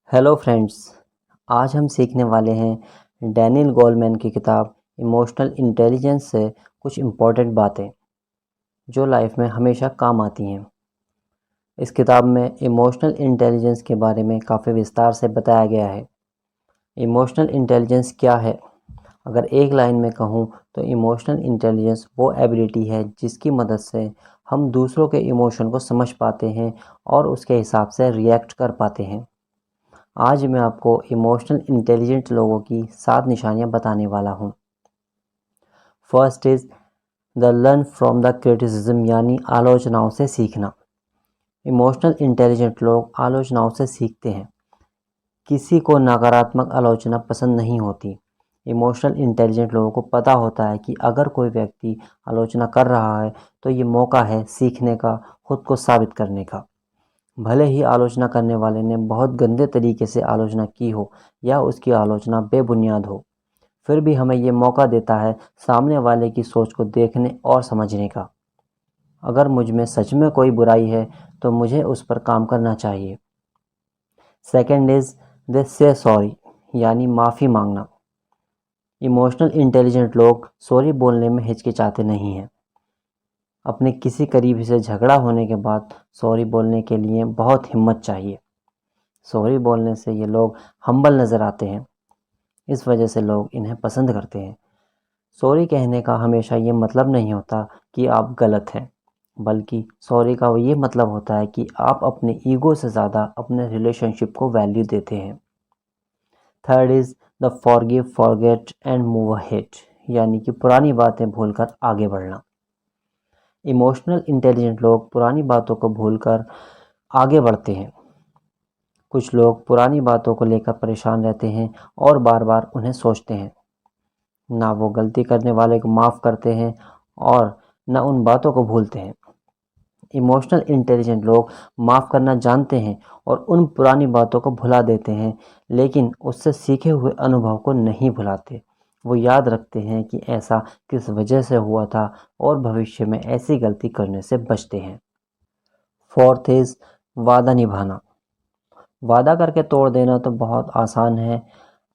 Hello friends. आज हम सीखने वाले हैं डैनियल गोलमैन की किताब इमोशनल इंटेलिजेंस से कुछ इम्पोर्टेंट बातें जो लाइफ में हमेशा काम आती हैं। इस किताब में इमोशनल इंटेलिजेंस के बारे में काफ़ी विस्तार से बताया गया है। इमोशनल इंटेलिजेंस क्या है? अगर एक लाइन में कहूँ तो इमोशनल इंटेलिजेंस वो एबिलिटी है जिसकी मदद से हम दूसरों के इमोशन को समझ पाते हैं और उसके हिसाब से रिएक्ट कर पाते हैं। आज मैं आपको इमोशनल इंटेलिजेंट लोगों की 7 निशानियां बताने वाला हूं। First is the learn from the criticism, यानी आलोचनाओं से सीखना। इमोशनल इंटेलिजेंट लोग आलोचनाओं से सीखते हैं। किसी को नकारात्मक आलोचना पसंद नहीं होती। इमोशनल इंटेलिजेंट लोगों को पता होता है कि अगर कोई व्यक्ति आलोचना कर रहा है तो ये मौका है सीखने का, खुद को साबित करने का। भले ही आलोचना करने वाले ने बहुत गंदे तरीके से आलोचना की हो या उसकी आलोचना बेबुनियाद हो, फिर भी हमें ये मौका देता है सामने वाले की सोच को देखने और समझने का। अगर मुझ में सच में कोई बुराई है तो मुझे उस पर काम करना चाहिए। सेकंड इज़ दे से सॉरी, यानी माफ़ी मांगना। इमोशनल इंटेलिजेंट लोग सॉरी बोलने में हिचकिचाते नहीं हैं। अपने किसी करीबी से झगड़ा होने के बाद सॉरी बोलने के लिए बहुत हिम्मत चाहिए। सॉरी बोलने से ये लोग हम्बल नज़र आते हैं, इस वजह से लोग इन्हें पसंद करते हैं। सॉरी कहने का हमेशा ये मतलब नहीं होता कि आप गलत हैं, बल्कि सॉरी का ये मतलब होता है कि आप अपने ईगो से ज़्यादा अपने रिलेशनशिप को वैल्यू देते हैं। Third is the forgive, forget and move ahead, यानी कि पुरानी बातें भूलकर आगे बढ़ना। इमोशनल इंटेलिजेंट लोग पुरानी बातों को भूलकर आगे बढ़ते हैं। कुछ लोग पुरानी बातों को लेकर परेशान रहते हैं और बार बार उन्हें सोचते हैं। ना वो गलती करने वाले को माफ़ करते हैं और न उन बातों को भूलते हैं। इमोशनल इंटेलिजेंट लोग माफ़ करना जानते हैं और उन पुरानी बातों को भुला देते हैं, लेकिन उससे सीखे हुए अनुभव को नहीं भुलाते। वो याद रखते हैं कि ऐसा किस वजह से हुआ था और भविष्य में ऐसी गलती करने से बचते हैं। फोर्थ इज़ वादा निभाना। वादा करके तोड़ देना तो बहुत आसान है।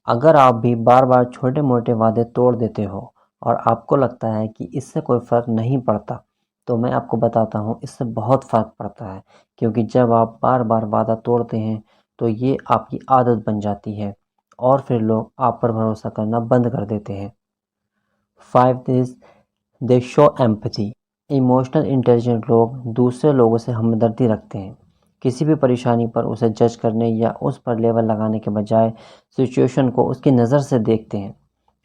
अगर आप भी बार बार छोटे मोटे वादे तोड़ देते हो और आपको लगता है कि इससे कोई फ़र्क नहीं पड़ता, तो मैं आपको बताता हूँ इससे बहुत फ़र्क पड़ता है। क्योंकि जब आप बार बार वादा तोड़ते हैं तो ये आपकी आदत बन जाती है और फिर लोग आप पर भरोसा करना बंद कर देते हैं। Five is they show empathy. Emotional intelligent लोग दूसरे लोगों से हमदर्दी रखते हैं। किसी भी परेशानी पर उसे जज करने या उस पर लेबल लगाने के बजाय सिचुएशन को उसकी नज़र से देखते हैं।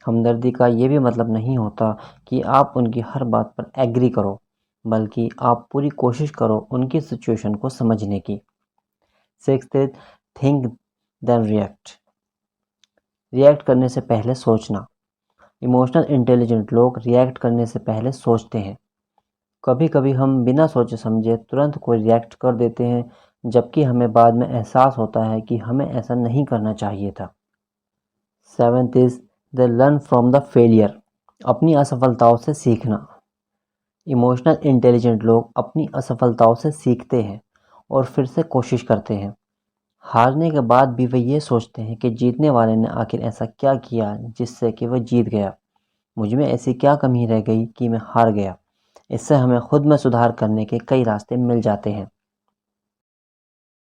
हमदर्दी का ये भी मतलब नहीं होता कि आप उनकी हर बात पर एग्री करो, बल्कि आप पूरी कोशिश करो उनकी सिचुएशन को समझने की। Sixth is think then react. React करने से पहले सोचना। इमोशनल इंटेलिजेंट लोग रिएक्ट करने से पहले सोचते हैं। कभी कभी हम बिना सोचे समझे तुरंत कोई रिएक्ट कर देते हैं, जबकि हमें बाद में एहसास होता है कि हमें ऐसा नहीं करना चाहिए था। Seventh is the learn from the failure. अपनी असफलताओं से सीखना। इमोशनल इंटेलिजेंट लोग अपनी असफलताओं से सीखते हैं और फिर से कोशिश करते हैं। हारने के बाद भी वे ये सोचते हैं कि जीतने वाले ने आखिर ऐसा क्या किया जिससे कि वह जीत गया। मुझ में ऐसी क्या कमी रह गई कि मैं हार गया। इससे हमें खुद में सुधार करने के कई रास्ते मिल जाते हैं।